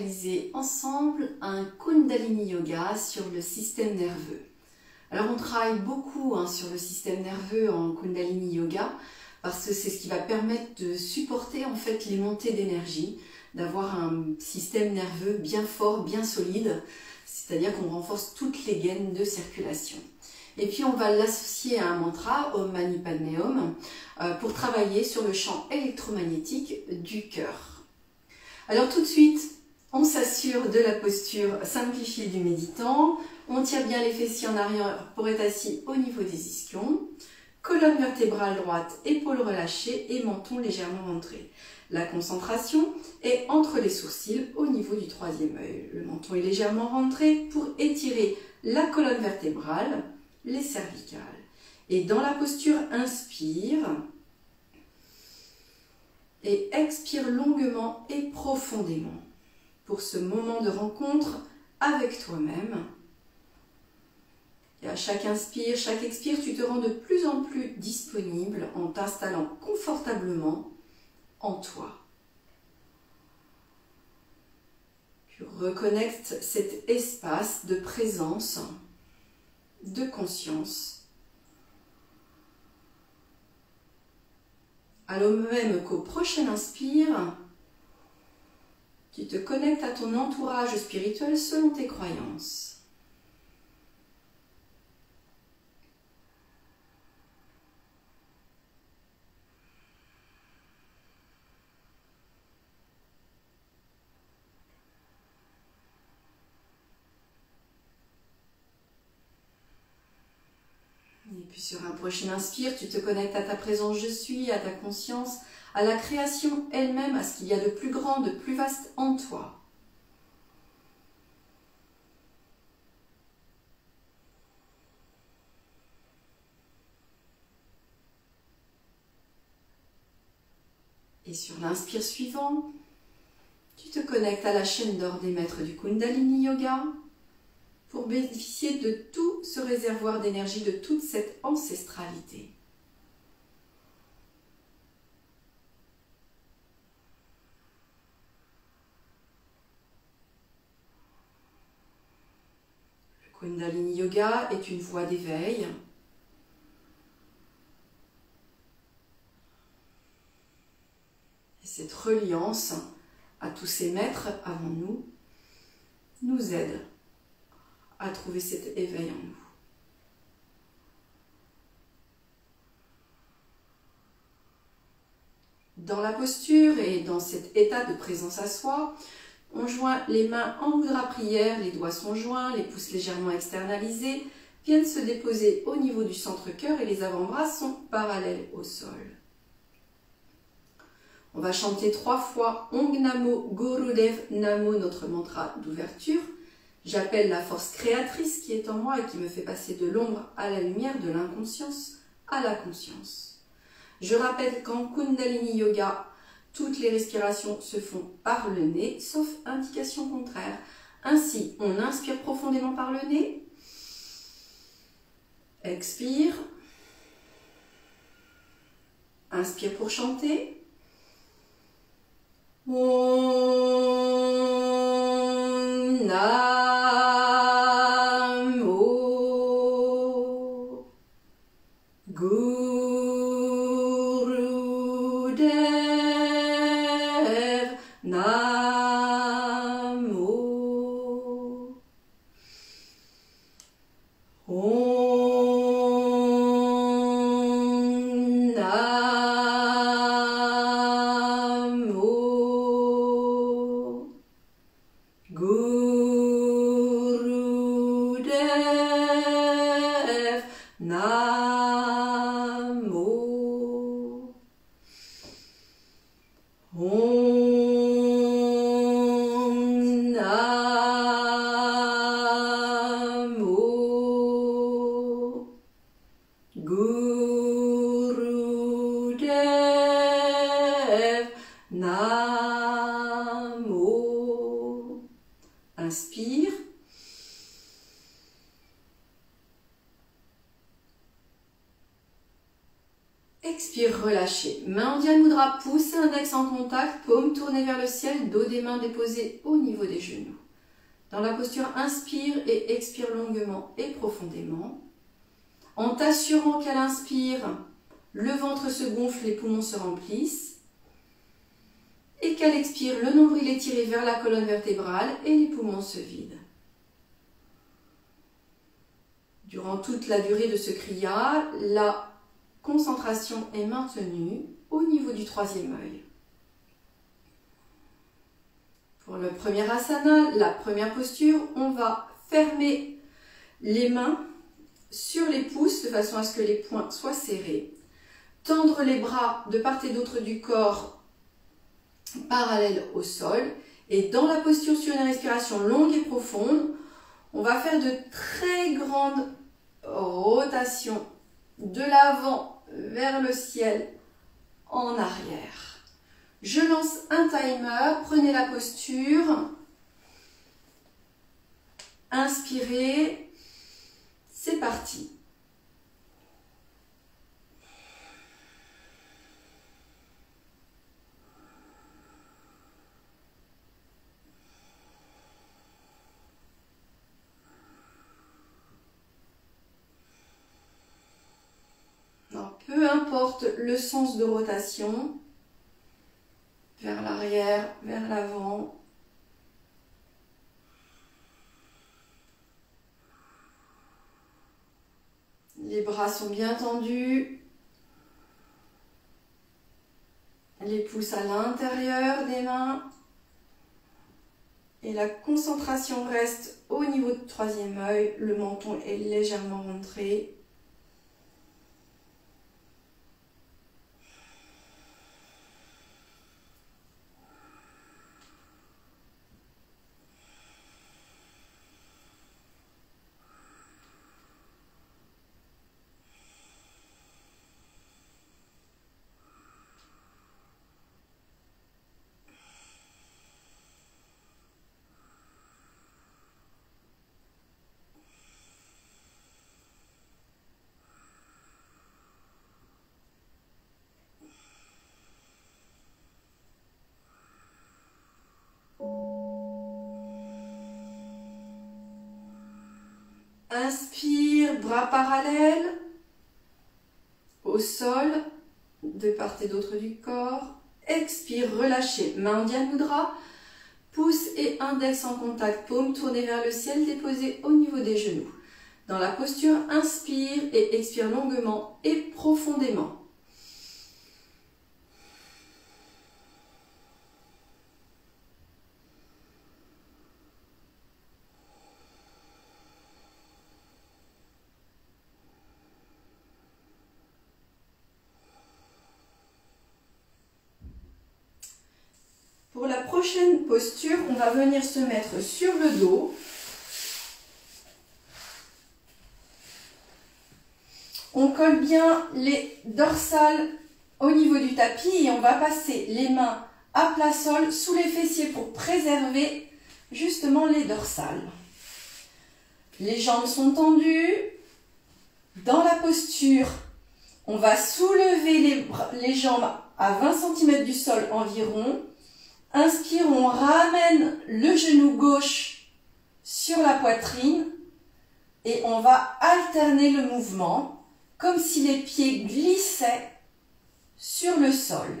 réaliser ensemble un Kundalini Yoga sur le système nerveux. Alors on travaille beaucoup sur le système nerveux en Kundalini Yoga parce que c'est ce qui va permettre de supporter en fait les montées d'énergie, d'avoir un système nerveux bien fort, bien solide, c'est-à-dire qu'on renforce toutes les gaines de circulation. Et puis on va l'associer à un mantra, Om Mani Padme Hum, pour travailler sur le champ électromagnétique du cœur. Alors tout de suite, on s'assure de la posture simplifiée du méditant, on tire bien les fessiers en arrière pour être assis au niveau des ischions, colonne vertébrale droite, épaules relâchées et menton légèrement rentré. La concentration est entre les sourcils au niveau du troisième œil. Le menton est légèrement rentré pour étirer la colonne vertébrale, les cervicales. Et dans la posture, inspire et expire longuement et profondément pour ce moment de rencontre avec toi-même. Et à chaque inspire, chaque expire, tu te rends de plus en plus disponible en t'installant confortablement en toi. Tu reconnectes cet espace de présence, de conscience, alors même qu'au prochain inspire, tu te connectes à ton entourage spirituel selon tes croyances. Et puis sur un prochain inspire, tu te connectes à ta présence je suis, à ta conscience, à la création elle-même, à ce qu'il y a de plus grand, de plus vaste en toi. Et sur l'inspire suivant, tu te connectes à la chaîne d'or des maîtres du Kundalini Yoga pour bénéficier de tout ce réservoir d'énergie, de toute cette ancestralité. Le Kundalini Yoga est une voie d'éveil. Et cette reliance à tous ces maîtres avant nous aide à trouver cet éveil en nous. Dans la posture et dans cet état de présence à soi, on joint les mains en mudra prière, les doigts sont joints, les pouces légèrement externalisés, viennent se déposer au niveau du centre-cœur et les avant-bras sont parallèles au sol. On va chanter 3 fois Ong Namo Gurudev Namo, notre mantra d'ouverture. J'appelle la force créatrice qui est en moi et qui me fait passer de l'ombre à la lumière, de l'inconscience à la conscience. Je rappelle qu'en Kundalini Yoga, toutes les respirations se font par le nez, sauf indication contraire. Ainsi, on inspire profondément par le nez, expire, inspire pour chanter, Om Namo Gurudev Namo Om Namo expire, relâchez. Main en Dian Mudra, pouce et index en contact, paume tournée vers le ciel, dos des mains déposés au niveau des genoux. Dans la posture, inspire et expire longuement et profondément. En t'assurant qu'elle inspire, le ventre se gonfle, les poumons se remplissent. Et qu'elle expire, le nombril est tiré vers la colonne vertébrale et les poumons se vident. Durant toute la durée de ce kriya, la concentration est maintenue au niveau du troisième œil. Pour le premier asana, la première posture, on va fermer les mains sur les pouces de façon à ce que les poings soient serrés. Tendre les bras de part et d'autre du corps parallèles au sol. Et dans la posture sur une respiration longue et profonde, on va faire de très grandes rotations de l'avant vers le ciel en arrière. Je lance un timer, prenez la posture, inspirez, c'est parti. Alors, peu importe le sens de rotation, vers l'arrière, vers l'avant. Les bras sont bien tendus. Les pouces à l'intérieur des mains. Et la concentration reste au niveau du troisième œil. Le menton est légèrement rentré. Inspire, bras parallèles au sol, de part et d'autre du corps. Expire, relâchez, main en Dian Mudra, pouce et index en contact, paume tournée vers le ciel, déposée au niveau des genoux. Dans la posture, inspire et expire longuement et profondément. Pour la prochaine posture, on va venir se mettre sur le dos. On colle bien les dorsales au niveau du tapis et on va passer les mains à plat sol sous les fessiers pour préserver justement les dorsales. Les jambes sont tendues. Dans la posture, on va soulever les jambes à 20 cm du sol environ. Inspire, on ramène le genou gauche sur la poitrine et on va alterner le mouvement comme si les pieds glissaient sur le sol.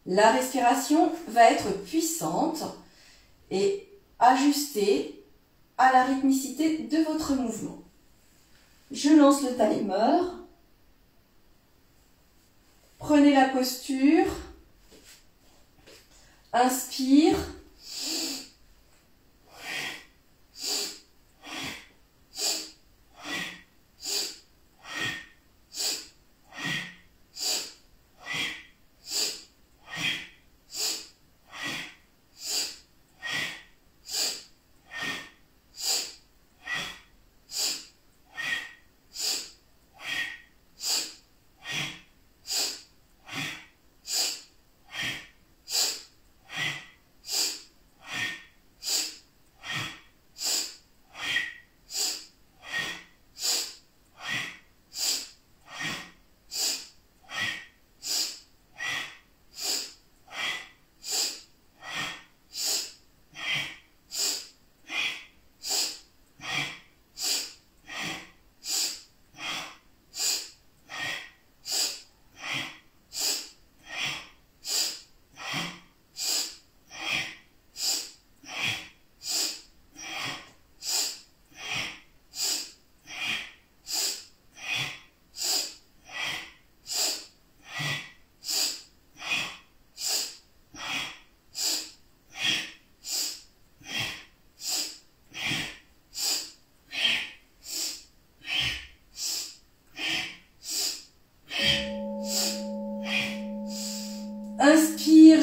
La respiration va être puissante et ajustée à la rythmicité de votre mouvement. Je lance le timer. Prenez la posture. Inspire.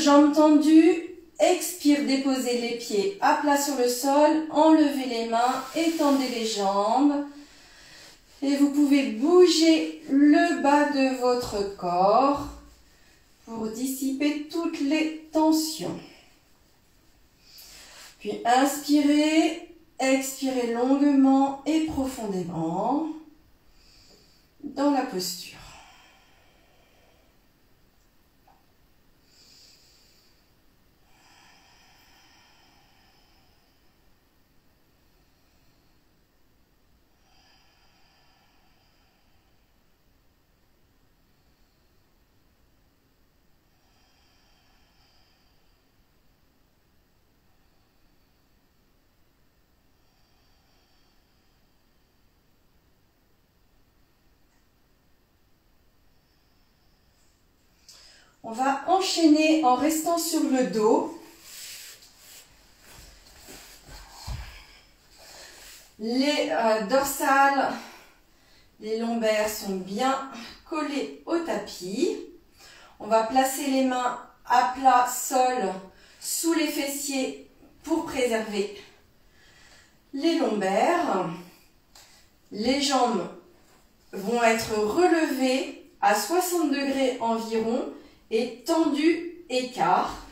jambes tendues. Expire, déposez les pieds à plat sur le sol. Enlevez les mains, étendez les jambes. Et vous pouvez bouger le bas de votre corps pour dissiper toutes les tensions. Puis inspirez, expirez longuement et profondément dans la posture. On va enchaîner en restant sur le dos. Les dorsales, les lombaires sont bien collés au tapis. On va placer les mains à plat sol sous les fessiers pour préserver les lombaires. Les jambes vont être relevées à 60 degrés environ et tendues écart.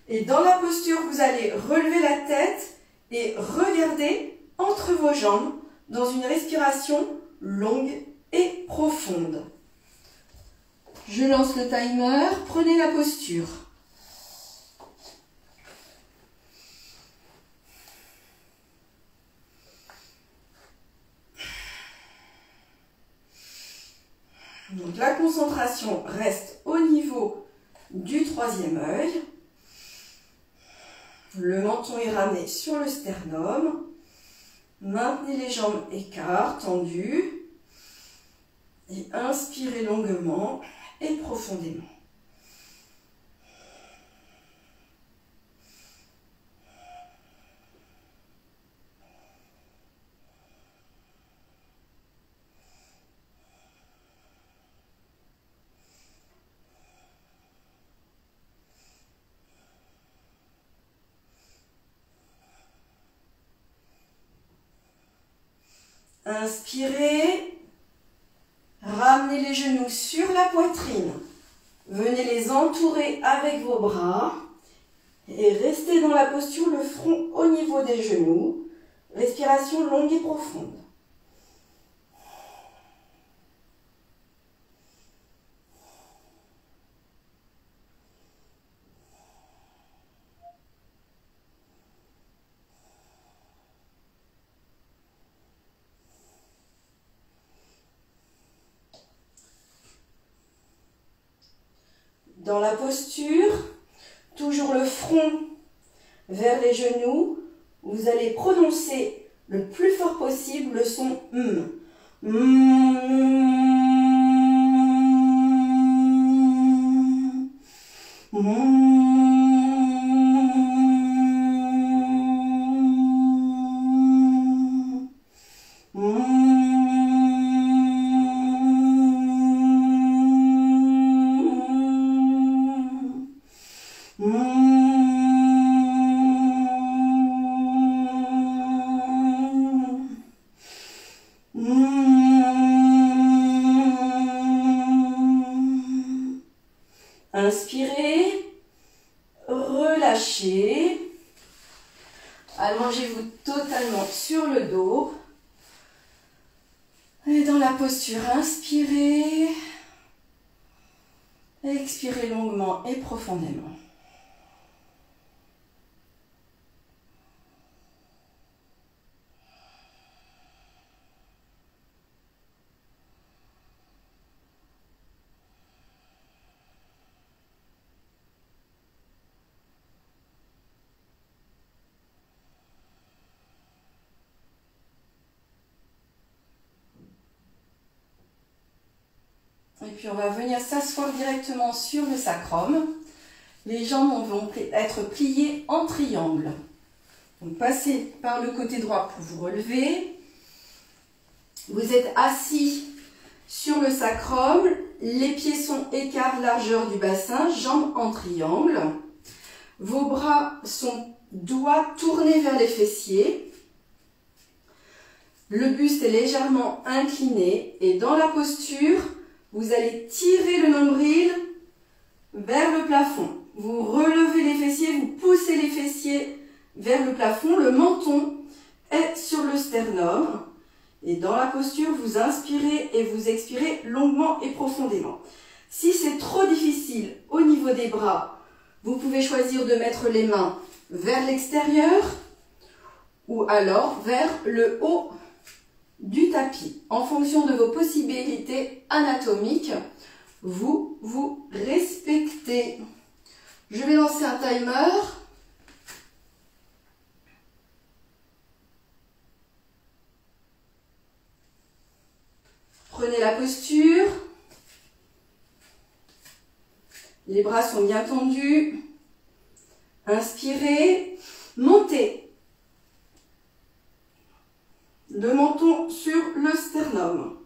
Et dans la posture, vous allez relever la tête et regarder entre vos jambes dans une respiration longue et profonde. Je lance le timer, prenez la posture. Donc la concentration reste au niveau du troisième œil. Le menton est ramené sur le sternum. Maintenez les jambes écart, tendues. Et inspirez longuement et profondément. Inspirez, ramenez les genoux sur la poitrine, venez les entourer avec vos bras et restez dans la posture, le front au niveau des genoux, respiration longue et profonde. Dans la posture, toujours le front vers les genoux, vous allez prononcer le plus fort possible le son M. Inspirez, relâchez, allongez-vous totalement sur le dos. Et dans la posture, inspirez, expirez longuement et profondément. Et puis on va venir s'asseoir directement sur le sacrum. Les jambes vont être pliées en triangle. Donc passez par le côté droit pour vous relever. Vous êtes assis sur le sacrum. Les pieds sont écart largeur du bassin, jambes en triangle. Vos bras doigts tournés vers les fessiers. Le buste est légèrement incliné et dans la posture, vous allez tirer le nombril vers le plafond. Vous relevez les fessiers, vous poussez les fessiers vers le plafond. Le menton est sur le sternum. Et dans la posture, vous inspirez et vous expirez longuement et profondément. Si c'est trop difficile au niveau des bras, vous pouvez choisir de mettre les mains vers l'extérieur ou alors vers le haut du tapis. En fonction de vos possibilités anatomiques, vous vous respectez. Je vais lancer un timer. Prenez la posture. Les bras sont bien tendus. Inspirez. Montez. Le menton sur le sternum.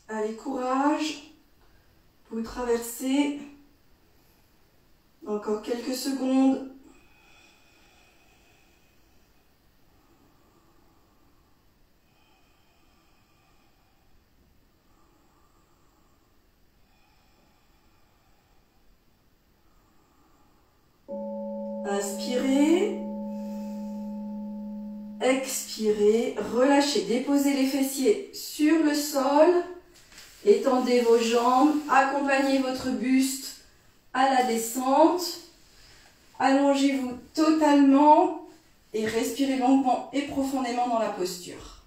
Allez, courage. Vous traversez. Encore quelques secondes. Inspirez. Expirez. Relâchez. Déposez les fessiers sur le sol. Étendez vos jambes, accompagnez votre buste à la descente. Allongez-vous totalement et respirez longuement et profondément dans la posture.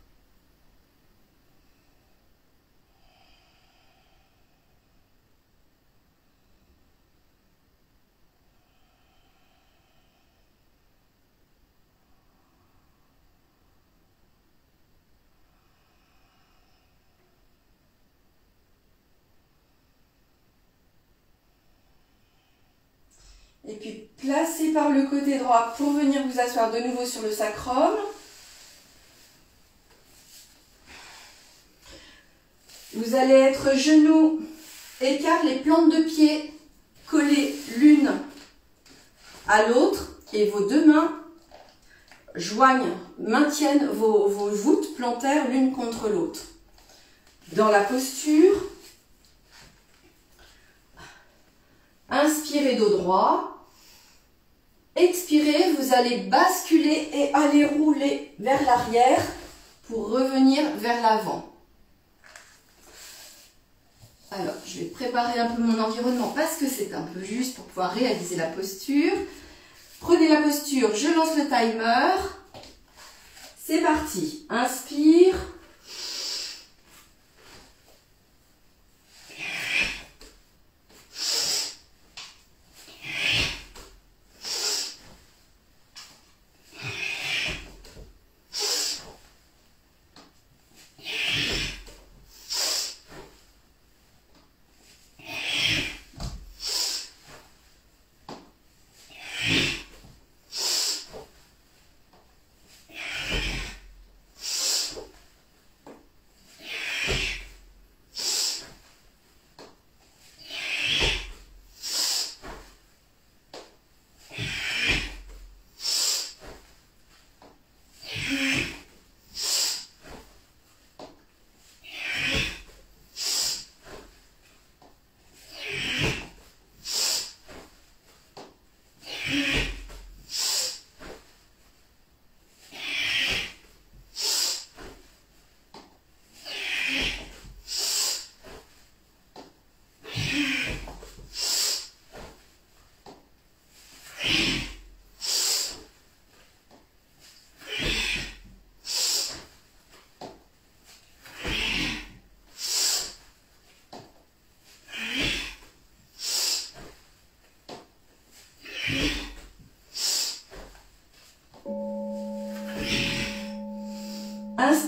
Et puis, placez par le côté droit pour venir vous asseoir de nouveau sur le sacrum. Vous allez être genoux, écart, les plantes de pied collées l'une à l'autre et vos deux mains maintiennent vos voûtes plantaires l'une contre l'autre. Dans la posture, inspirez dos droit. Expirez, vous allez basculer et aller rouler vers l'arrière pour revenir vers l'avant. Alors, je vais préparer un peu mon environnement parce que c'est un peu juste pour pouvoir réaliser la posture. Prenez la posture, je lance le timer. C'est parti. Inspire.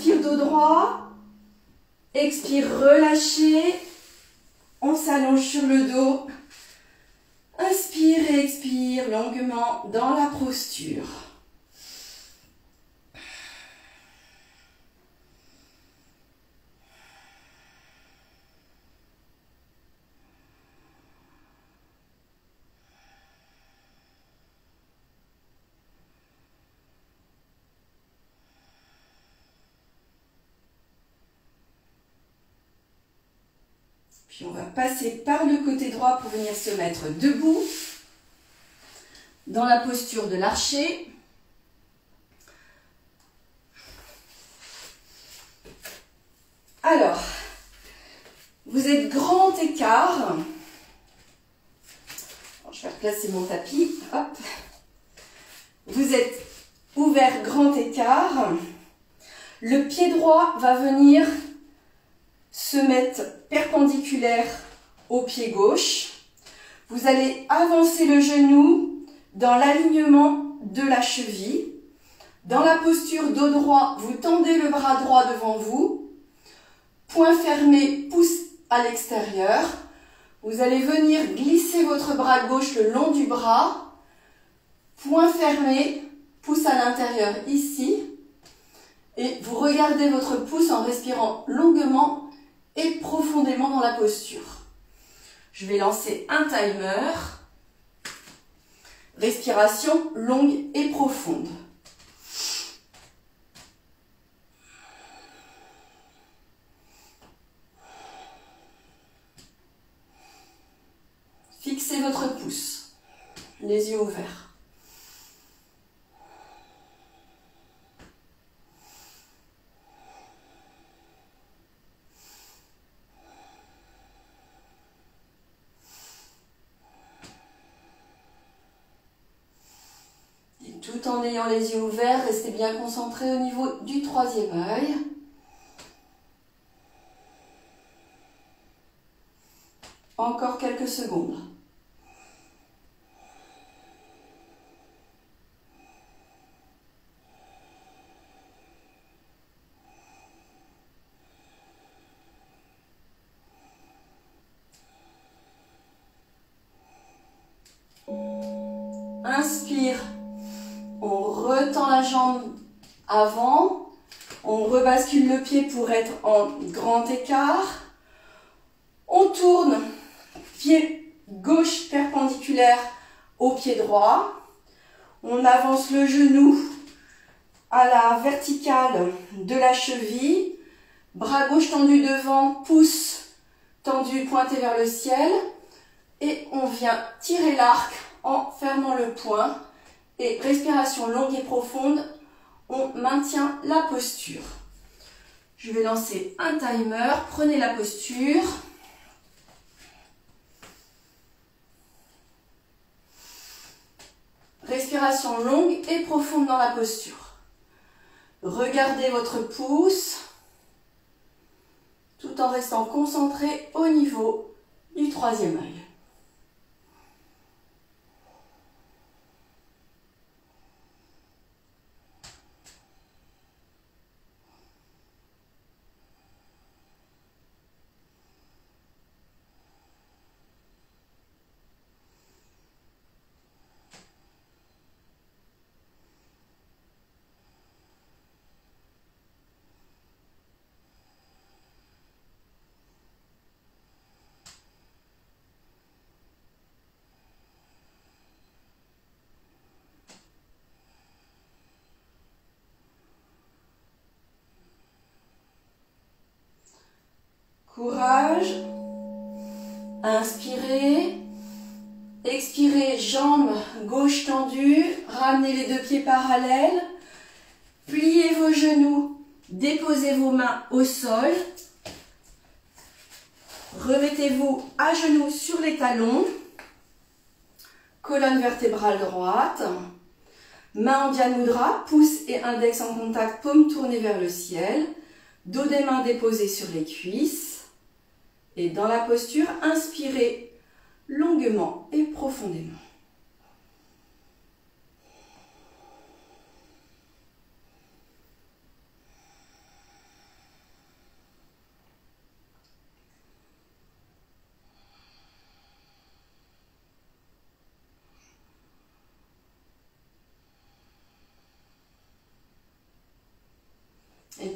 Inspire, dos droit. Expire, relâchez. On s'allonge sur le dos. Inspire et expire longuement dans la posture. Puis on va passer par le côté droit pour venir se mettre debout, dans la posture de l'archer. Alors, vous êtes grand écart. Alors, je vais replacer mon tapis. Hop. Vous êtes ouvert grand écart. Le pied droit va venir se mettre perpendiculaire au pied gauche. Vous allez avancer le genou dans l'alignement de la cheville. Dans la posture dos droit, vous tendez le bras droit devant vous. Poing fermé, pouce à l'extérieur. Vous allez venir glisser votre bras gauche le long du bras. Poing fermé, pouce à l'intérieur ici. Et vous regardez votre pouce en respirant longuement et profondément dans la posture. Je vais lancer un timer. Respiration longue et profonde. Fixez votre pouce, les yeux ouverts. Tout en ayant les yeux ouverts, restez bien concentrés au niveau du troisième œil. Encore quelques secondes. Inspire. On retend la jambe avant, on rebascule le pied pour être en grand écart. On tourne, pied gauche perpendiculaire au pied droit. On avance le genou à la verticale de la cheville. Bras gauche tendu devant, pouce tendu pointé vers le ciel. Et on vient tirer l'arc en fermant le poing. Et respiration longue et profonde, on maintient la posture. Je vais lancer un timer, prenez la posture. Respiration longue et profonde dans la posture. Regardez votre pouce, tout en restant concentré au niveau du troisième œil. Courage. Inspirez. Expirez, jambes gauche tendue. Ramenez les deux pieds parallèles. Pliez vos genoux. Déposez vos mains au sol. Remettez-vous à genoux sur les talons. Colonne vertébrale droite. Main en Dhyana Mudra, pouce et index en contact, paume tournée vers le ciel. Dos des mains déposés sur les cuisses. Et dans la posture, inspirez longuement et profondément.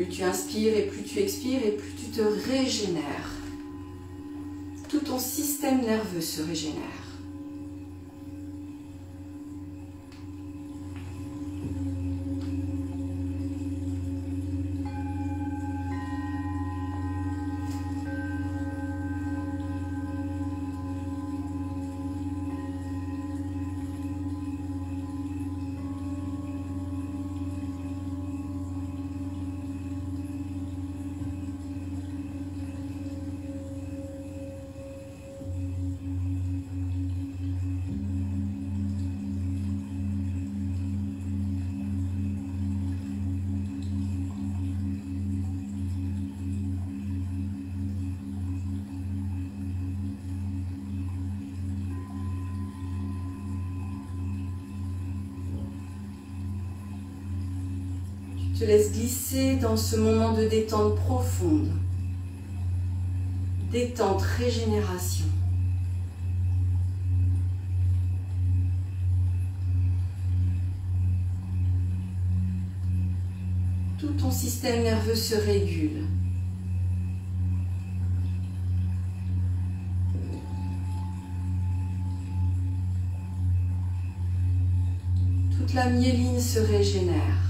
Plus tu inspires et plus tu expires et plus tu te régénères. Tout ton système nerveux se régénère. Te laisse glisser dans ce moment de détente profonde, détente, régénération. Tout ton système nerveux se régule. Toute la myéline se régénère.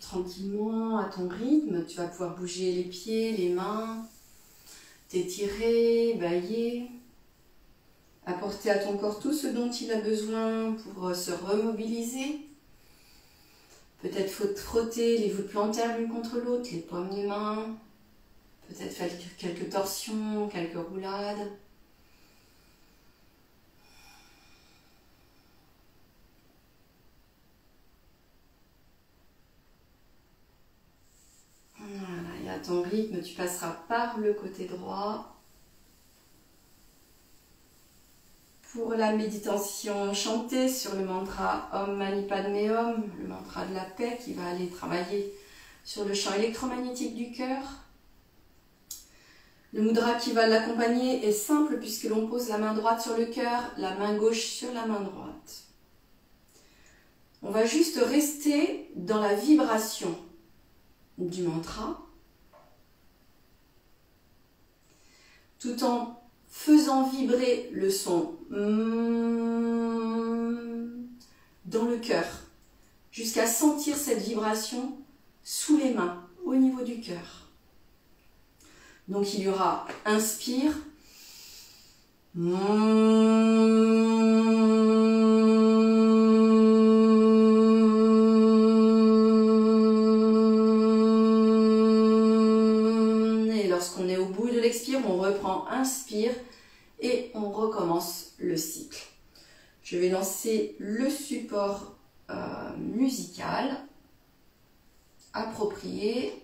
tranquillement à ton rythme. Tu vas pouvoir bouger les pieds, les mains, t'étirer, bailler, apporter à ton corps tout ce dont il a besoin pour se remobiliser. Peut-être frotter les voûtes plantaires l'une contre l'autre, les paumes des mains, peut-être faire quelques torsions, quelques roulades. Voilà, et à ton rythme, tu passeras par le côté droit. Pour la méditation chantée sur le mantra Om Mani Padme Hum, le mantra de la paix qui va aller travailler sur le champ électromagnétique du cœur. Le mudra qui va l'accompagner est simple puisque l'on pose la main droite sur le cœur, la main gauche sur la main droite. On va juste rester dans la vibration du mantra tout en faisant vibrer le son dans le cœur, jusqu'à sentir cette vibration sous les mains, au niveau du cœur. Donc il y aura inspire, et lorsqu'on est au bout de l'expire, on reprend inspire, et on recommence le cycle. Je vais lancer le support musical approprié.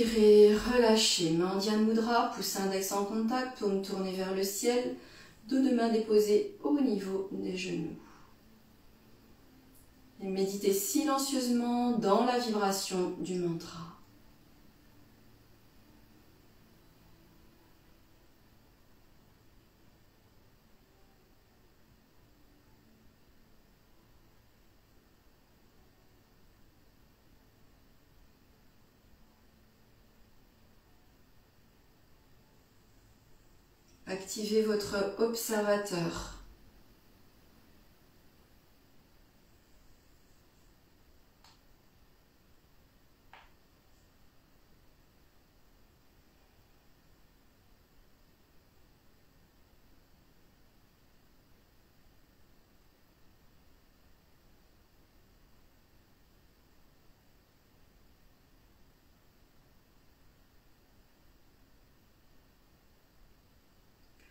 Inspirez, relâchez, main en Dhyana Mudra, pouce index en contact, paume tournée vers le ciel, dos de main déposé au niveau des genoux. Et méditez silencieusement dans la vibration du mantra. Activez votre observateur.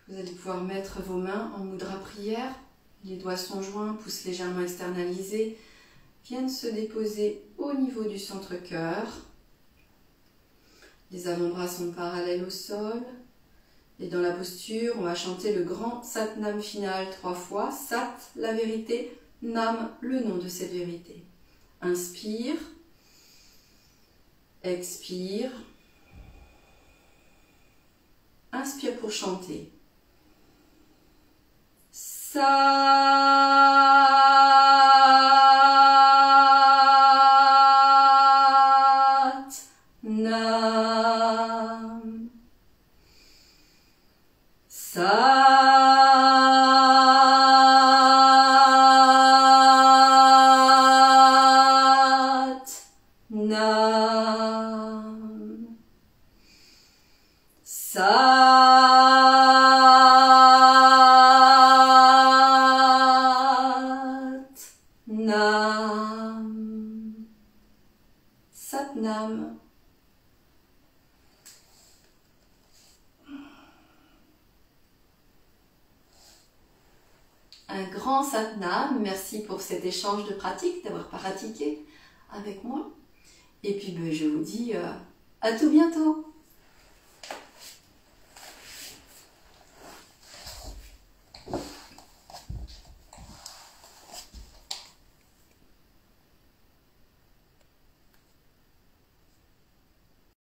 Vous allez pouvoir mettre vos mains en mudra prière. Les doigts sont joints, pouces légèrement externalisés, viennent se déposer au niveau du centre-cœur. Les avant-bras sont parallèles au sol. Et dans la posture, on va chanter le grand Satnam final 3 fois. Sat, la vérité, Nam, le nom de cette vérité. Inspire, expire. Inspire pour chanter. Sat Nam. Sat Nam. Nam. Satnam. Un grand Satnam. Merci pour cet échange de pratique, d'avoir pratiqué avec moi. Et puis je vous dis à tout bientôt.